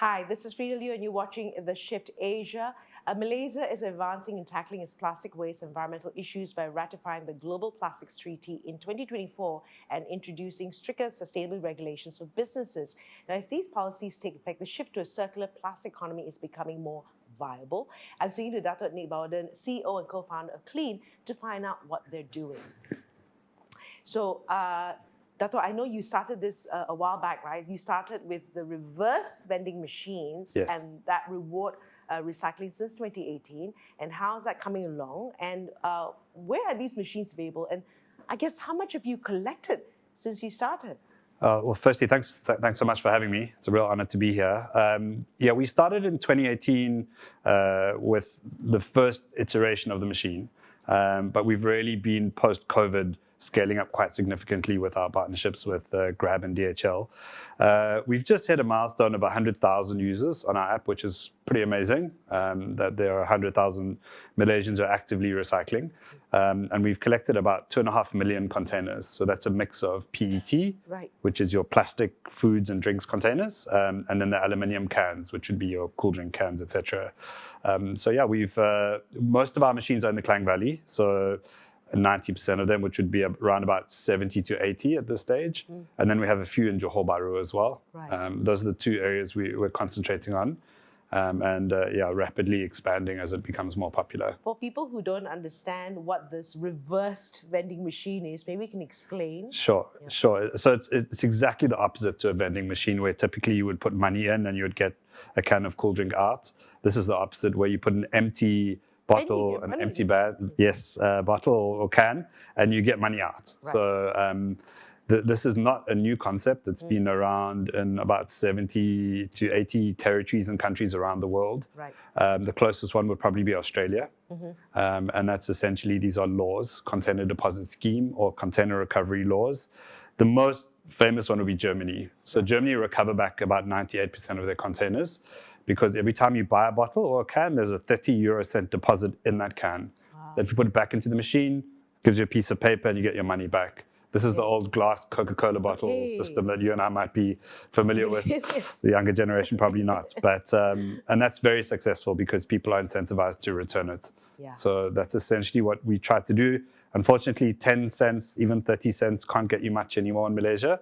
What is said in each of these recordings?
Hi, this is Frida Liu and you're watching The Shift Asia. Malaysia is advancing in tackling its plastic waste and environmental issues by ratifying the Global Plastics Treaty in 2024 and introducing stricter sustainability regulations for businesses. Now, as these policies take effect, the shift to a circular plastic economy is becoming more viable. I'm speaking to Dato Boden, CEO and co-founder of Klean, to find out what they're doing. So, Dato, I know you started this a while back, right? You started with the reverse vending machines and that reward recycling since 2018. And how is that coming along? And where are these machines available? And I guess how much have you collected since you started? Well, firstly, thanks so much for having me. It's a real honor to be here. We started in 2018 with the first iteration of the machine, but we've really been post-COVID scaling up quite significantly with our partnerships with Grab and DHL. We've just hit a milestone of 100,000 users on our app, which is pretty amazing, that there are 100,000 Malaysians who are actively recycling. And we've collected about 2.5 million containers. So that's a mix of PET, which is your plastic foods and drinks containers, and then the aluminium cans, which would be your cool drink cans, etc. We've most of our machines are in the Klang Valley. So 90% of them, which would be around about 70 to 80 at this stage. And then we have a few in Johor Bahru as well. Those are the two areas we're concentrating on. Rapidly expanding as it becomes more popular. For people who don't understand what this reversed vending machine is, maybe you can explain. Sure. So it's exactly the opposite to a vending machine where typically you would put money in and you would get a can of cool drink out. This is the opposite where you put an empty bottle, an empty bottle or can, and you get money out. So this is not a new concept. It's been around in about 70 to 80 territories and countries around the world. The closest one would probably be Australia. And that's essentially, these are laws, container deposit scheme or container recovery laws. The most famous one would be Germany. So Germany recover back about 98% of their containers, because every time you buy a bottle or a can, there's a 30 € deposit in that can. That if you put it back into the machine, gives you a piece of paper and you get your money back. This is the old glass Coca-Cola bottle system that you and I might be familiar with. The younger generation probably not. But and that's very successful because people are incentivized to return it. So that's essentially what we try to do. Unfortunately, 10 cents, even 30 cents can't get you much anymore in Malaysia.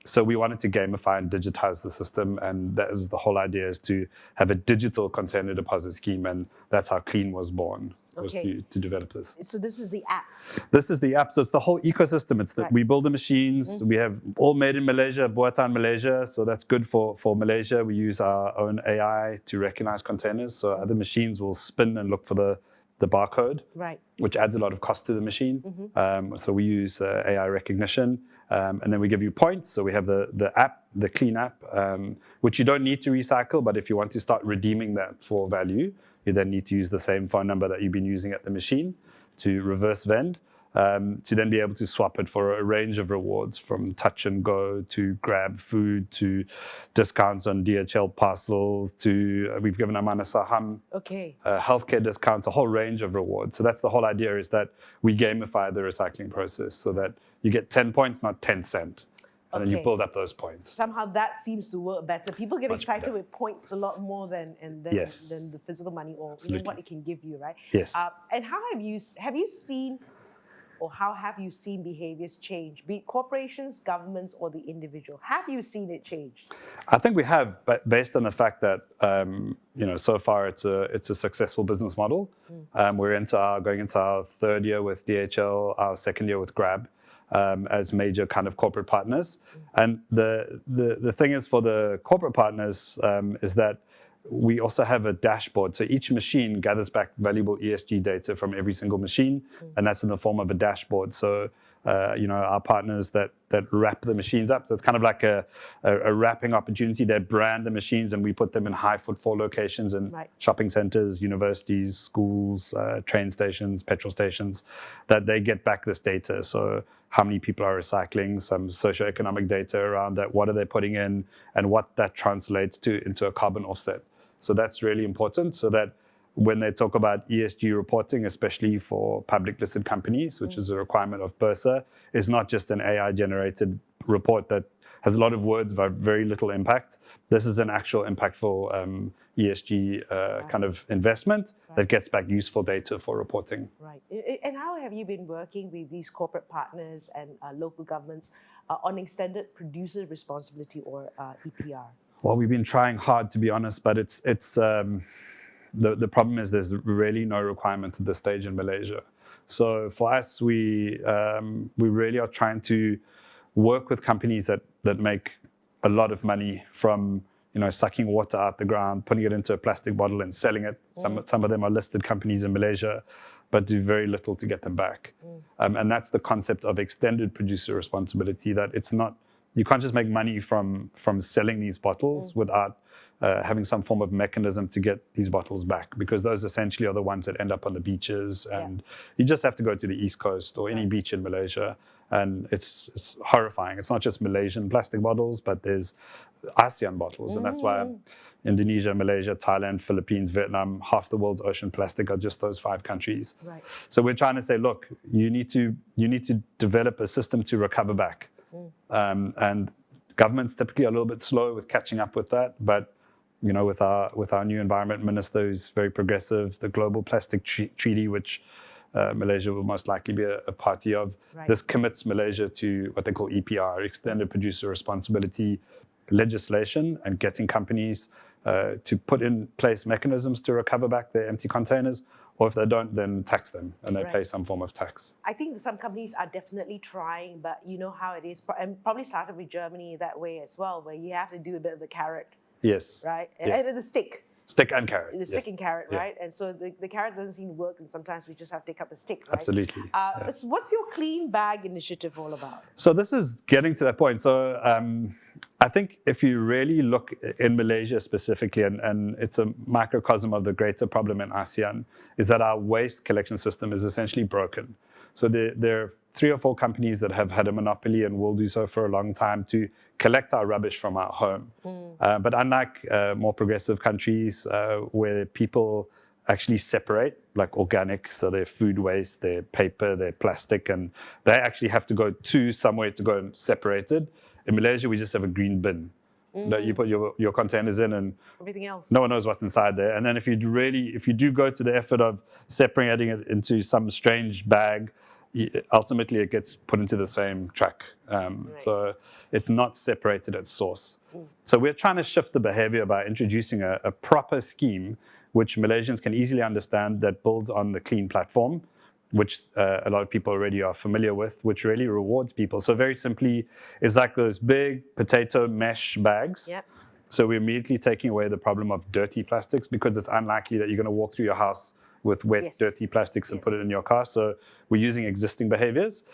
So we wanted to gamify and digitize the system, and that is the whole idea, is to have a digital container deposit scheme, and that's how Klean was born, was to develop this. So this is the app? This is the app, so it's the whole ecosystem. It's that we build the machines, we have all made in Malaysia, Buatan Malaysia, so that's good for Malaysia. We use our own AI to recognize containers, so other machines will spin and look for the barcode, which adds a lot of cost to the machine. So we use AI recognition, and then we give you points. So we have the app, the Klean app, which you don't need to recycle, but if you want to start redeeming that for value, you then need to use the same phone number that you've been using at the machine to reverse vend, to then be able to swap it for a range of rewards, from touch and go to Grab food to discounts on DHL parcels to we've given Amana Saham healthcare discounts, a whole range of rewards. So that's the whole idea, is that we gamify the recycling process so that you get 10 points, not 10 cents. And then you build up those points. Somehow that seems to work better. People get excited with points a lot more than the physical money or even what it can give you, right? And how have you seen, or how have you seen behaviors change, be it corporations, governments, or the individual? Have you seen it change? I think we have, but based on the fact that so far it's a successful business model. We're going into our third year with DHL, our second year with Grab, as major kind of corporate partners. And the thing is, for the corporate partners, is that we also have a dashboard. So each machine gathers back valuable ESG data from every single machine, and that's in the form of a dashboard. So our partners that wrap the machines up, so it's kind of like a wrapping opportunity. They brand the machines, and we put them in high footfall locations in shopping centers, universities, schools, train stations, petrol stations, that they get back this data. So how many people are recycling, some socioeconomic data around that, what are they putting in, and what that translates into a carbon offset. So that's really important, so that when they talk about ESG reporting, especially for public listed companies, which is a requirement of Bursa, is not just an AI generated report that has a lot of words but very little impact. This is an actual impactful ESG kind of investment that gets back useful data for reporting. Right. And how have you been working with these corporate partners and local governments on extended producer responsibility, or EPR? Well, we've been trying hard, to be honest, but it's the problem is there's really no requirement at this stage in Malaysia. So for us, we really are trying to work with companies that make a lot of money from sucking water out the ground, putting it into a plastic bottle and selling it. Some of them are listed companies in Malaysia, but do very little to get them back. And that's the concept of extended producer responsibility, that it's not, you can't just make money from selling these bottles without having some form of mechanism to get these bottles back, because those essentially are the ones that end up on the beaches. And you just have to go to the East Coast or any beach in Malaysia, and it's horrifying. It's not just Malaysian plastic bottles, but there's ASEAN bottles. And that's why Indonesia, Malaysia, Thailand, Philippines, Vietnam, half the world's ocean plastic are just those 5 countries. Right. So we're trying to say, look, you need to develop a system to recover back. And governments typically are a little bit slow with catching up with that, but with our new environment minister, who's very progressive, the Global Plastic Treaty, which Malaysia will most likely be a party of, this commits Malaysia to what they call EPR, Extended Producer Responsibility legislation, and getting companies to put in place mechanisms to recover back their empty containers, or if they don't, then tax them, and they pay some form of tax. I think some companies are definitely trying, but you know how it is, and probably started with Germany that way as well, where you have to do a bit of the carrot. Yes. Right? Yes. And the stick. Stick and carrot. The stick and carrot, right? And so the carrot doesn't seem to work, and sometimes we just have to take up the stick, right? Absolutely. So what's your clean bag initiative all about? So this is getting to that point. So I think if you really look in Malaysia specifically, and it's a microcosm of the greater problem in ASEAN, is that our waste collection system is essentially broken. So there are 3 or 4 companies that have had a monopoly and will do so for a long time to collect our rubbish from our home. But unlike more progressive countries where people actually separate, like organic, so their food waste, their paper, their plastic, and they actually have to go to somewhere to go and separate it. In Malaysia, we just have a green bin that you put your containers in, and everything else, no one knows what's inside there. And then if you do go to the effort of separating it into some strange bag, ultimately it gets put into the same truck. So it's not separated at source. So we're trying to shift the behavior by introducing a proper scheme which Malaysians can easily understand, that builds on the Klean platform, which a lot of people already are familiar with, which really rewards people. So very simply, it's like those big potato mesh bags. So we're immediately taking away the problem of dirty plastics, because it's unlikely that you're going to walk through your house with wet, dirty plastics and put it in your car. So we're using existing behaviors.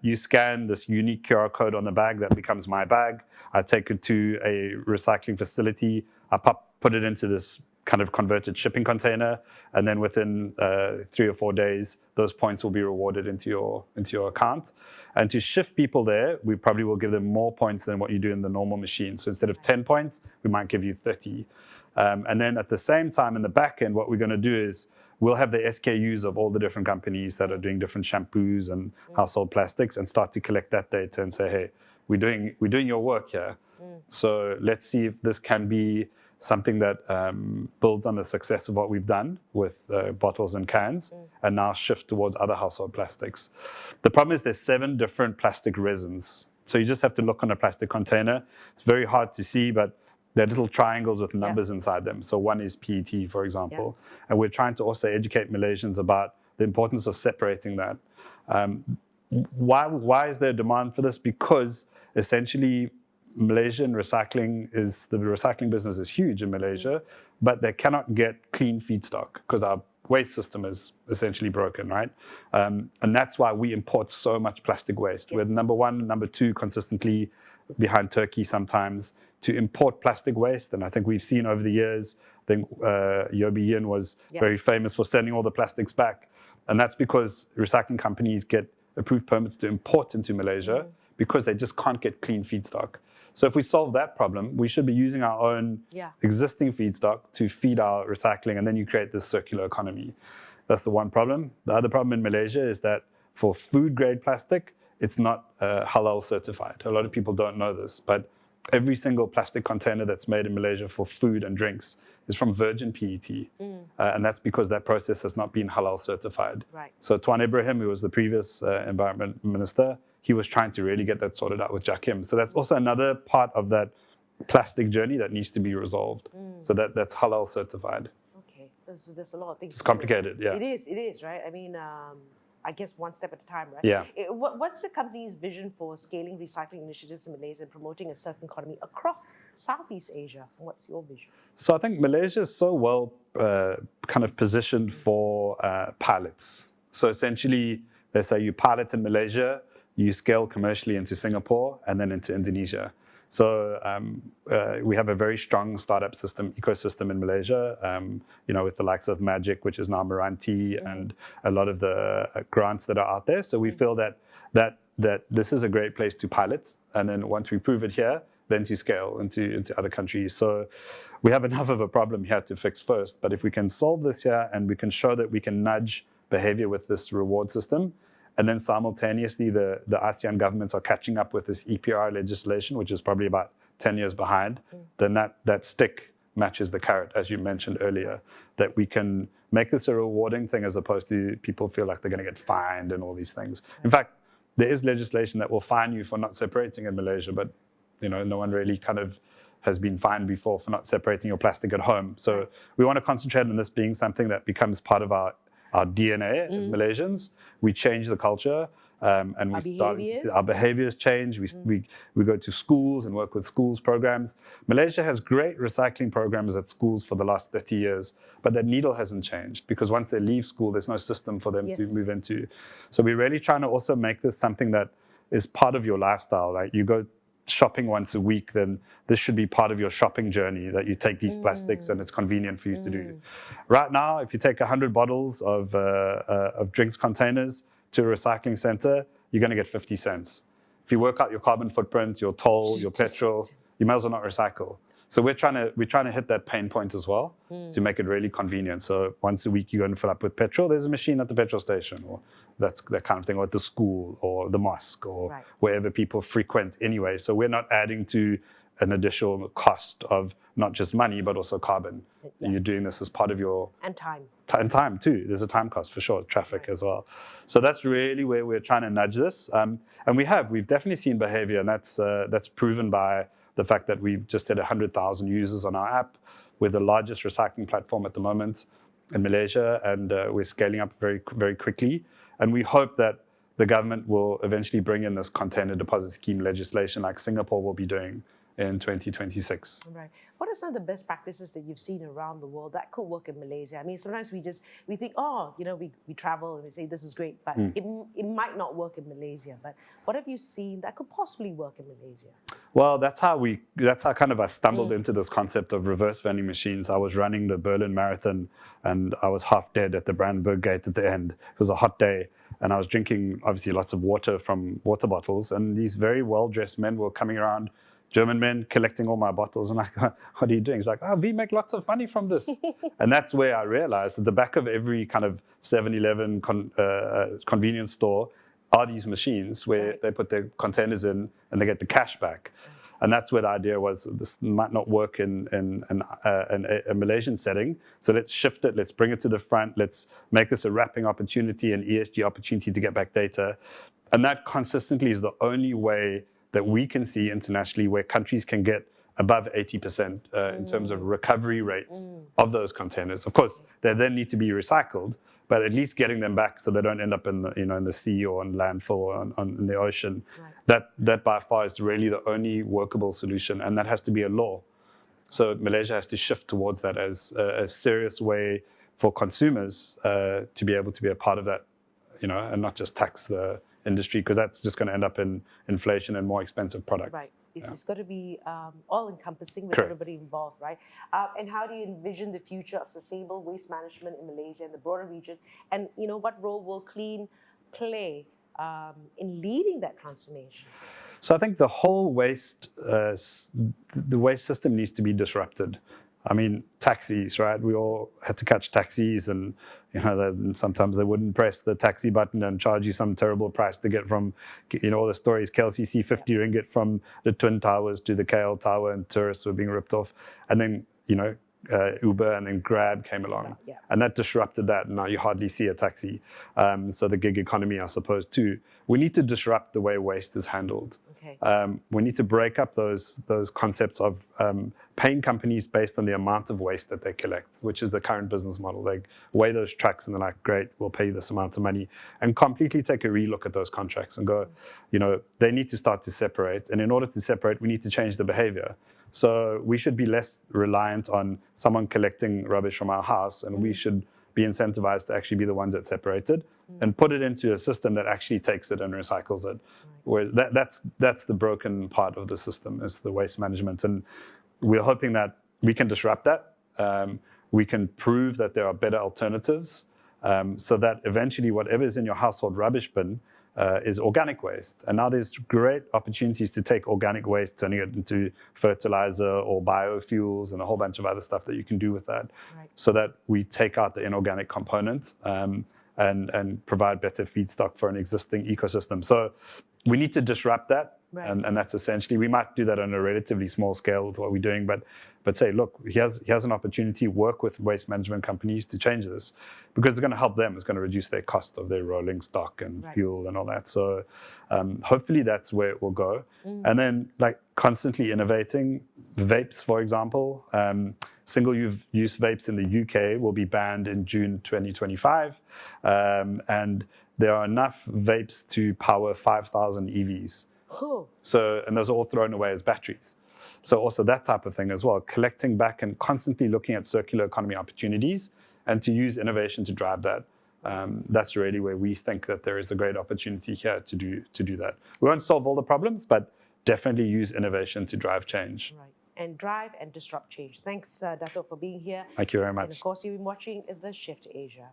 You scan this unique QR code on the bag, that becomes my bag. I take it to a recycling facility. I put it into this kind of converted shipping container, and then within 3 or 4 days, those points will be rewarded into your account. And to shift people there, we probably will give them more points than what you do in the normal machine. So instead of 10 points, we might give you 30. And then at the same time, in the back end, what we're going to do is we'll have the SKUs of all the different companies that are doing different shampoos and household plastics, and start to collect that data and say, hey, we're doing your work here. So let's see if this can be something that builds on the success of what we've done with bottles and cans, and now shift towards other household plastics. The problem is there's 7 different plastic resins. So you just have to look on a plastic container. It's very hard to see, but they're little triangles with numbers inside them. So one is PET, for example. And we're trying to also educate Malaysians about the importance of separating that. Why is there demand for this? Because essentially, Malaysian the recycling business is huge in Malaysia, but they cannot get clean feedstock because our waste system is essentially broken, right? And that's why we import so much plastic waste. We're number 1, number 2 consistently behind Turkey sometimes to import plastic waste. And I think we've seen over the years, I think Yobi Yin was very famous for sending all the plastics back. And that's because recycling companies get approved permits to import into Malaysia because they just can't get clean feedstock. So if we solve that problem, we should be using our own existing feedstock to feed our recycling, and then you create this circular economy. That's the one problem. The other problem in Malaysia is that for food-grade plastic, it's not halal certified. A lot of people don't know this, but every single plastic container that's made in Malaysia for food and drinks is from virgin PET. And that's because that process has not been halal certified. Right. So Tuan Ibrahim, who was the previous environment minister, he was trying to really get that sorted out with Jakim. So that's also another part of that plastic journey that needs to be resolved. So that's halal certified. Okay, there's a lot of things. It's complicated, yeah. It is, right? I mean, I guess one step at a time, right? Yeah. What's the company's vision for scaling recycling initiatives in Malaysia and promoting a circular economy across Southeast Asia? What's your vision? So I think Malaysia is so well kind of positioned for pilots. So essentially, they say you pilot in Malaysia, you scale commercially into Singapore and then into Indonesia. So we have a very strong startup ecosystem in Malaysia, with the likes of Magic, which is now Meranti, and a lot of the grants that are out there. So we feel that this is a great place to pilot, and then once we prove it here, then to scale into other countries. So we have enough of a problem here to fix first. But if we can solve this here and we can show that we can nudge behavior with this reward system, and then simultaneously, the ASEAN governments are catching up with this EPR legislation, which is probably about 10 years behind, then that stick matches the carrot, as you mentioned earlier, that we can make this a rewarding thing as opposed to people feel like they're going to get fined and all these things. In fact, there is legislation that will fine you for not separating in Malaysia, but no one really kind of has been fined before for not separating your plastic at home. So we want to concentrate on this being something that becomes part of our DNA as Malaysians. We change the culture, and our behaviors change. We go to schools and work with schools programs. Malaysia has great recycling programs at schools for the last 30 years, but that needle hasn't changed because once they leave school, there's no system for them to move into. So we're really trying to also make this something that is part of your lifestyle. Right? You go shopping once a week, then this should be part of your shopping journey, that you take these plastics and it's convenient for you to do. Right now, if you take 100 bottles of drinks containers to a recycling center, you're going to get 50 cents. If you work out your carbon footprint, your toll, your petrol, you might as well not recycle. So we're trying to hit that pain point as well to make it really convenient. So once a week you go and fill up with petrol, there's a machine at the petrol station, or that's that kind of thing, or at the school or the mosque or wherever people frequent anyway. So we're not adding to an additional cost of not just money, but also carbon. You're doing this as part of your... And time. And time too. There's a time cost for sure, traffic as well. So that's really where we're trying to nudge this. And we've definitely seen behavior, and that's proven by the fact that we've just hit 100,000 users on our app. We're the largest recycling platform at the moment in Malaysia, and we're scaling up very, very quickly. And we hope that the government will eventually bring in this container deposit scheme legislation like Singapore will be doing in 2026. Right. What are some of the best practices that you've seen around the world that could work in Malaysia? I mean, sometimes we think, we travel and we say this is great, but it might not work in Malaysia. But what have you seen that could possibly work in Malaysia? Well, that's how kind of I stumbled into this concept of reverse vending machines. I was running the Berlin Marathon and I was half dead at the Brandenburg Gate at the end. It was a hot day and I was drinking obviously lots of water from water bottles, and these very well-dressed men were coming around, German men, collecting all my bottles. I'm like, what are you doing? He's like, we make lots of money from this. And that's where I realized at the back of every kind of 7-Eleven convenience store are these machines where they put their containers in and they get the cash back. And that's where the idea was, this might not work in a Malaysian setting. So let's shift it. Let's bring it to the front. Let's make this a wrapping opportunity, an ESG opportunity to get back data. And that consistently is the only way that we can see internationally where countries can get above 80% in terms of recovery rates of those containers. Of course, they then need to be recycled, but at least getting them back so they don't end up in the sea or on landfill or in the ocean. Right. That by far is really the only workable solution, and that has to be a law. So Malaysia has to shift towards that as a serious way for consumers to be able to be a part of that, and not just tax the industry, because that's just going to end up in inflation and more expensive products. Right. It's got to be all-encompassing with everybody involved, right? And how do you envision the future of sustainable waste management in Malaysia and the broader region? And what role will Klean play in leading that transformation? So I think the whole waste system needs to be disrupted. I mean, taxis, right? We all had to catch taxis, and sometimes they wouldn't press the taxi button and charge you some terrible price to get from, all the stories, KLCC 50 ringgit from the Twin Towers to the KL Tower, and tourists were being ripped off. And then, Uber and then Grab came along, and that disrupted that. And now you hardly see a taxi. So the gig economy, I suppose, too. We need to disrupt the way waste is handled. Okay. We need to break up those concepts of paying companies based on the amount of waste that they collect, which is the current business model. They weigh those trucks and they're like, great, we'll pay you this amount of money, and completely take a relook at those contracts and go, they need to start to separate. And in order to separate, we need to change the behavior. So we should be less reliant on someone collecting rubbish from our house, and we should be incentivized to actually be the ones that separate it and put it into a system that actually takes it and recycles it. Whereas that's the broken part of the system, is the waste management. And we're hoping that we can disrupt that. We can prove that there are better alternatives, so that eventually whatever is in your household rubbish bin is organic waste. And now there's great opportunities to take organic waste, turning it into fertilizer or biofuels and a whole bunch of other stuff that you can do with that, so that we take out the inorganic component and provide better feedstock for an existing ecosystem. So we need to disrupt that. And that's essentially, we might do that on a relatively small scale with what we're doing, but say, look, he has an opportunity to work with waste management companies to change this, because it's going to help them. It's going to reduce their cost of their rolling stock and fuel and all that. So hopefully that's where it will go. And then constantly innovating. Vapes, for example, single-use vapes in the UK will be banned in June 2025. And there are enough vapes to power 5,000 EVs. And those are all thrown away as batteries. So also that type of thing as well, collecting back and constantly looking at circular economy opportunities and to use innovation to drive that. That's really where we think that there is a great opportunity here to do that. We won't solve all the problems, but definitely use innovation to drive change. Right. And drive and disrupt change. Thanks, Dato, for being here. Thank you very much. And of course, you've been watching The Shift Asia.